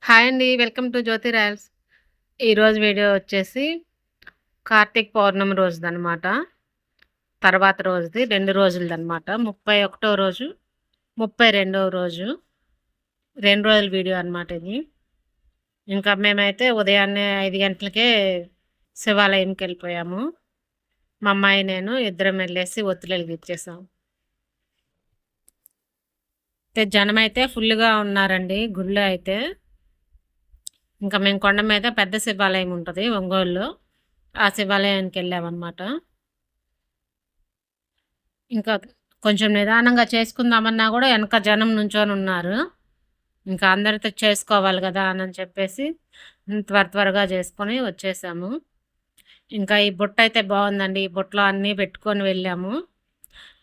Hi అండి. Welcome to Jyothi Royals. ఈరోజు video వచ్చేసి కార్తీక పౌర్ణమి రోజుదనమాట. తర్వాత రోజుది 2 రోజులదనమాట. 31వ రోజు, 32వ రోజు 2 రోజుల వీడియో అనమాట ఇది. ఇంకా మేమైతే ఉదయాన్నే 5 గంటలకే శివాలయంకెళ్ళిపోయాము. మా అమ్మాయి, నేను ఇద్దరం వెళ్ళేసి ఒత్తులెలిగిచ్చేసాం. జనమైతే ఫుల్‌గా ఉన్నారండి గుడిలో అయితే. ఇంకా మేము కొండ మీద పెద్ద శివాలయం ఉంటది ఒంగోలులో. ఆ శివాలయానికెళ్ళామనమాట. ఇంకా కొంచెం నిదానంగా చేసుకుందామన్నా గూడా ఎనక జనం నుంచొనున్నారు. ఇంకా అందరితో చేసుకోవాలి గదా అని చెప్పేసి త్వరగా చేసుకొని వచ్చేసాము. ఇంకా ఈ బుట్టయితే బావుందండి. ఈ బుట్టలో అన్నీ పెట్టుకొని వెళ్ళాము.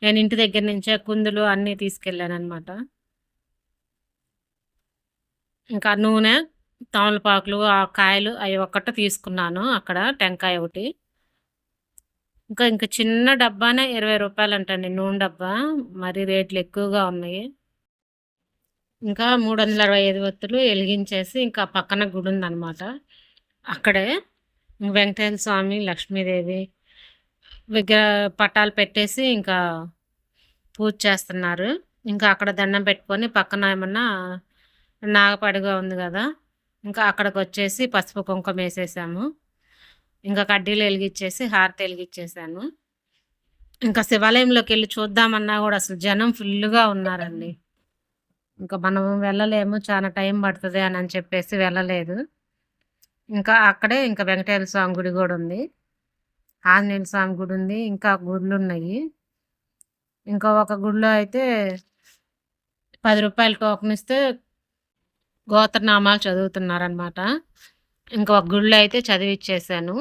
నేను ఇంటి దగ్గర నుంచే కుందులు అన్నీ తీసుకెళ్ళాననమాట. ఇంకా నూనె, తమలపాకులు, ఆ కాయలు అయి ఒక్కటే తీసుకున్నాను అక్కడ టెంకాయ ఒకటి. ఇంకా చిన్న డబ్బానే రూ. 20 నూనె డబ్బా. మరి రేట్లు ఎక్కువగా ఉన్నాయి. ఇంకా 365 ఒత్తులు ఎలిగించేసి ఇంకా పక్కన గుడుందనమాట. అక్కడే వెంకటేశ్వర స్వామి, లక్ష్మీదేవి పటాలు పెట్టేసి ఇంకా పూజ చేస్తున్నారు. ఇంకా అక్కడ దండం పెట్టుకొని పక్కన ఏమన్నా నాగపడిగ ఉంది గదా! ఇంకా అక్కడికొచ్చేసి పసుపు, కుంకుమేసేసాము. ఇంకా కడ్డీలు ఎలిగిచ్చేసి హారతి ఎలిగిచ్చేసాను. ఇంకా శివాలయంలోకెళ్ళి చూద్దామన్నా గూడా అసలు జనం ఫుల్లుగా ఉన్నారండి. ఇంకా మనం వెళ్ళలేము. చాలా టైం పడతది అని చెప్పేసి వెళ్ళలేదు. ఇంకా అక్కడే ఇంకా వెంకటేశ్వర స్వామి గుడి గూడా ఉంది. ఆంజనేయ స్వామి గుడుంది. ఇంకా గుడులున్నయి. ఇంకా ఒక గుడిలో అయితే రూ. 10 టోకెన్ ఇస్తే గోత్రనామాలు చదువుతున్నారనమాట. ఇంకా ఒక గుడిలో అయితే చదివిచ్చేసాను.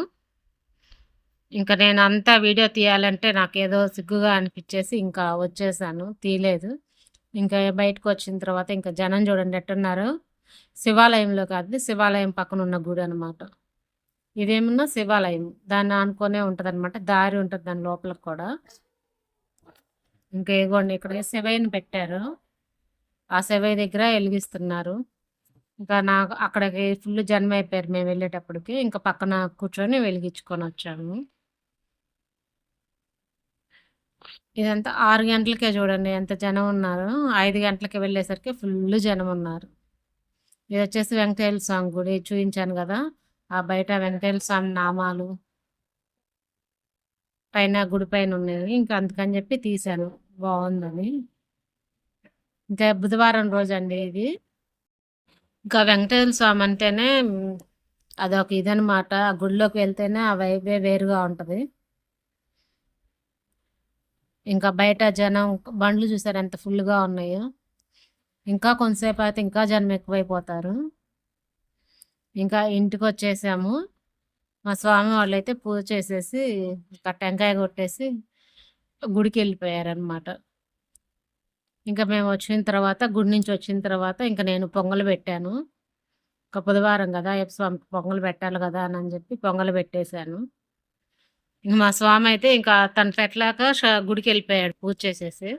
ఇంకా నేనంతా వీడియో తీయాలంటే నాకేదో సిగ్గుగా అనిపిచ్చేసి ఇంకా వచ్చేసాను. తీయలేదు. ఇంకా బయటకొచ్చిన తర్వాత ఇంకా జనం చూడండి ఎట్టున్నారో. శివాలయంలో కాదు, శివాలయం పక్కనున్న గుడనమాట. ఇదేమన్నా శివాలయం. దాన్ని ఆనుకునే ఉంటదనమాట. దారి ఉంటది దాని లోపలికి కూడా. ఇంకా ఇగోండి ఇక్కడ శివయ్యని పెట్టారు. ఆ శివయ్య దగ్గర ఎలిగిస్తున్నారు. ఇంకా నాకు అక్కడికి ఫుల్ జనమైపోయారు మేము వెళ్ళేటప్పటికి. ఇంకా పక్కన కూర్చొని వెలిగించుకొనొచ్చాము. ఇదంతా 6 గంటలకే చూడండి ఎంత జనం ఉన్నారో. 5 గంటలకి వెళ్ళేసరికి ఫుల్లు జనమున్నారు. ఇదొచ్చేసి వెంకటేశ్వర స్వామి గుడి చూయించాను గదా! ఆ బయట వెంకటేశ్వర స్వామి నామాలు పైన గుడి పైనున్నయి. ఇంకా అందుకని జెప్పి తీశాను బావుందని. ఇంకా బుధవారం రోజండి ఇది. ఇంకా వెంకటేశ్వర స్వామి అంటేనే అదొక ఇదనమాట. ఆ గుడిలోకి వెళ్తేనే ఆ వైబే వేరుగా ఉంటది. ఇంకా బయట జనం బండ్లు చూసారా ఎంత ఫుల్‌గా ఉన్నాయో. ఇంకా కొంతసేపయితే ఇంకా జనం ఎక్కువైపోతారు. ఇంకా ఇంటికొచ్చేసాము. మా స్వామి వాళ్ళైతే పూజ చేసేసి, ఇంకా టెంకాయ కొట్టేసి గుడికెళ్ళిపోయారనమాట. ఇంకా మేమొచ్చిన తర్వాత గుడి నుంచి వచ్చిన తర్వాత ఇంక నేను పొంగల్ పెట్టాను. ఒక బుధవారం గదా! అయ్యప్ప స్వామికి పొంగల్ పెట్టాలి గదా! అని జెప్పి పొంగల్ పెట్టేశాను. ఇంక మా స్వామయితే ఇంకా తను పెట్టలేక గుడికెళ్ళిపోయాడు పూజ చేసేసి.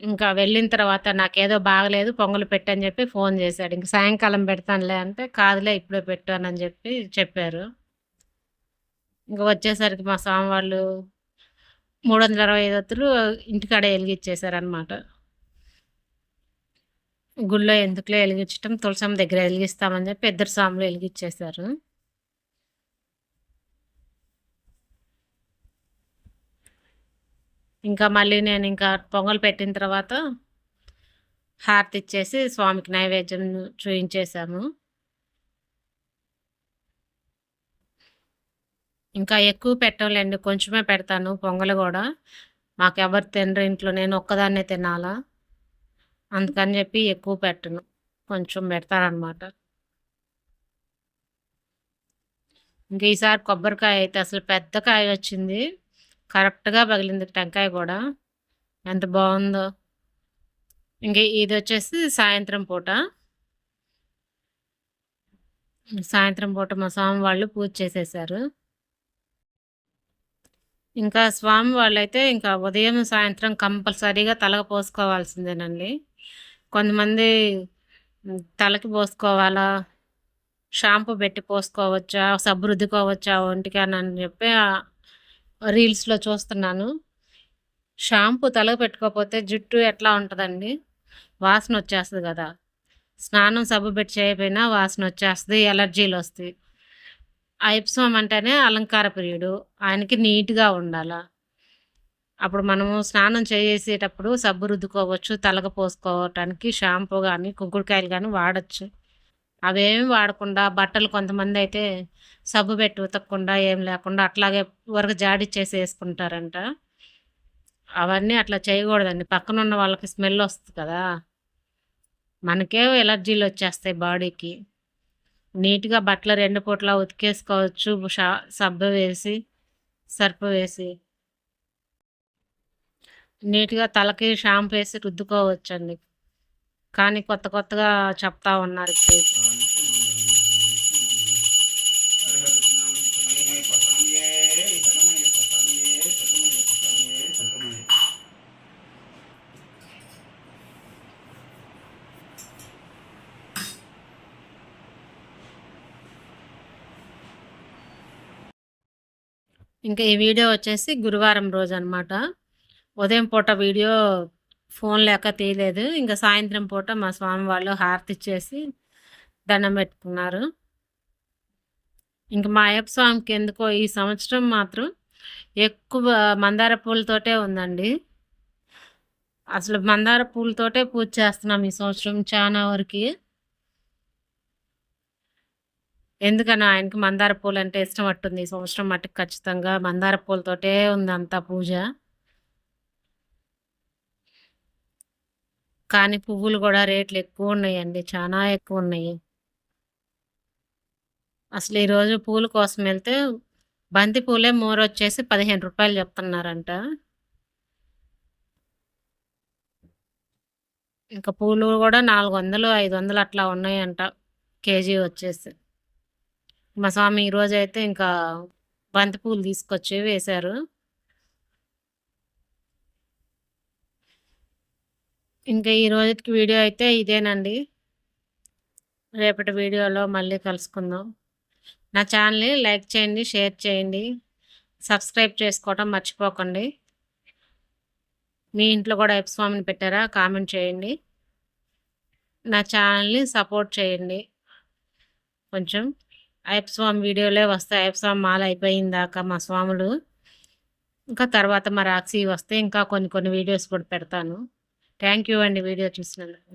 ఇంకా వెళ్ళిన తర్వాత నాకేదో బాగలేదు పొంగల్ పెట్టని జెప్పి ఫోను జేశాడు. ఇంక సాయంకాలం పెడతానులే అంటే, కాదులే ఇప్పుడే పెట్టు అనని జెప్పి చెప్పారు. ఇంక వచ్చేసరికి మా స్వామి వాళ్ళు 325 ఒత్తులు ఇంటికాడే ఎలిగిచ్చేశారనమాట. గుడిలో ఎందుకులే ఎలిగించటం, తులసమ్మ దగ్గర ఎలిగిస్తామని జెప్పి ఇద్దరు స్వాములు ఎలిగిచ్చేశారు. ఇంకా మళ్ళీ నేనింకా పొంగల్ పెట్టిన తర్వాత హారతిచ్చేసి స్వామికి నైవేద్యం చూయించేశాము. ఇంకా ఎక్కువ పెట్టంలేండి. కొంచెమే పెడతాను పొంగల్ గూడా. మాకెవరు తినరు ఇంట్లో. నేను ఒక్కదాన్నే తినాలా. అందుకని జెప్పి ఎక్కువ పెట్టను. కొంచెం పెడతాననమాట. ఇంక ఈసారి కొబ్బరికాయ అయితే అసలు పెద్ద కాయొచ్చింది. కరెక్ట్‌గా పగిలింది టెంకాయ గూడా. ఎంత బావుందో. ఇంక ఇదొచ్చేసి సాయంత్రం పూట. సాయంత్రం పూట మా స్వామి వాళ్ళు పూజ చేసేశారు. ఇంకా స్వామి వాళ్ళైతే ఇంకా ఉదయం, సాయంత్రం కంపల్సరీగా తలకు పోసుకోవాల్సిందేనండి. కొంతమంది తలకి పోసుకోవాలా? షాంపూ పెట్టి పోసుకోవచ్చా? సబ్బు రుద్దుకోవచ్చా ఒంటికనని చెప్పి రీల్స్‌లో చూస్తున్నాను. షాంపూ తలకు పెట్టుకోకపోతే జుట్టు ఎట్లా ఉంటదండి? వాసనొచ్చేస్తది గదా! స్నానం సబ్బు పెట్టి చేయకపోయినా వాసనొచ్చేస్తది. ఎలర్జీలొస్తాయి. ఆ ఎప్సోమ్ అంటేనే అలంకార ప్రియుడు. ఆయనకి నీట్‌గా ఉండాల. అప్పుడు మనము స్నానం చేసేటప్పుడు సబ్బు రుద్దుకోవచ్చు. తలకు పోసుకోవటానికి షాంపూ గానీ, కుంకుడుకాయలు గానీ వాడొచ్చు. అవేమి వాడకుండా బట్టలు కొంతమందయితే సబ్బు పెట్టి ఉతకకుండా, ఏం లేకుండా అట్లాగే ఊరక జాడిచ్చేసి యేసుకుంటారంట. అవన్నీ అట్లా చేయగూడదండి. పక్కనున్న వాళ్ళకి స్మెల్లొస్తది కదా! మనకే ఎలర్జీలొచ్చేస్తాయి బాడీకి. నీట్‌గా బట్టలు 2 పూటలా ఉతికేసుకోవచ్చు. సబ్బు వేసి, సర్ఫ్ వేసి. నీట్‌గా తలకి షాంపూ ఏసి రుద్దుకోవచ్చండి. కానీ కొత్త కొత్తగా చెప్తా ఉన్నారు ఇప్పుడైతే. ఇంకా ఈ వీడియో వచ్చేసి గురువారం రోజనమాట. ఉదయం పూట వీడియో ఫోన్ లేక తీయలేదు. ఇంక సాయంత్రం పూట మా స్వామి వాళ్ళు హారతిచ్చేసి దండం పెట్టుకున్నారు. ఇంక మా అయ్యప్ప స్వామికి ఎందుకో ఈ సంవత్సరం మాత్రం ఎక్కువ మందార పూలతోటే ఉందండి. అసలు మందార పూలతోటే పూజ చేస్తున్నాం ఈ సంవత్సరం చానా వరకి. ఎందుకనో ఆయనకి మందార పూలంటే ఇష్టం అట్టుంది. ఈ సంవత్సరం మట్టుకు ఖచ్చితంగా మందార పూలతోటే ఉందంతా పూజ. కానీ పువ్వులు గూడా రేట్లు ఎక్కువున్నాయండి. చానా ఎక్కువున్నాయి. అసలు ఈరోజు పూల కోసం వెళ్తే బంతి పూలే మూరొచ్చేసి రూ. 15 చెప్తున్నారంట. ఇంకా పూలు గూడా 400, 500 అట్లా ఉన్నాయంట కేజీ వచ్చేసి. మా స్వామి ఈరోజైతే ఇంకా బంతి పూలు తీసుకొచ్చి వేశారు. ఇంకా ఈ రోజుటికి వీడియో అయితే ఇదేనండి. రేపటి వీడియోలో మళ్ళీ కలుసుకుందాం. నా ఛానల్‌ని లైక్ చేయండి, షేర్ చేయండి, సబ్స్క్రైబ్ చేసుకోవటం మర్చిపోకండి. మీ ఇంట్లో కూడా అయ్యప్ప స్వామిని పెట్టారా? కామెంట్ చేయండి. నా ఛానల్‌ని సపోర్ట్ చేయండి కొంచెం. అయ్యప్ప స్వామి వీడియోలే వస్తాయి. అయ్యప్ప స్వామి మాల అయిపోయిందాక మా స్వాములు. ఇంకా తర్వాత మా రాక్సియి వస్తాయి. ఇంకా కొన్ని కొన్ని వీడియోస్ కూడా పెడతాను. థ్యాంక్ యూ అండి వీడియో చూసినందుకు.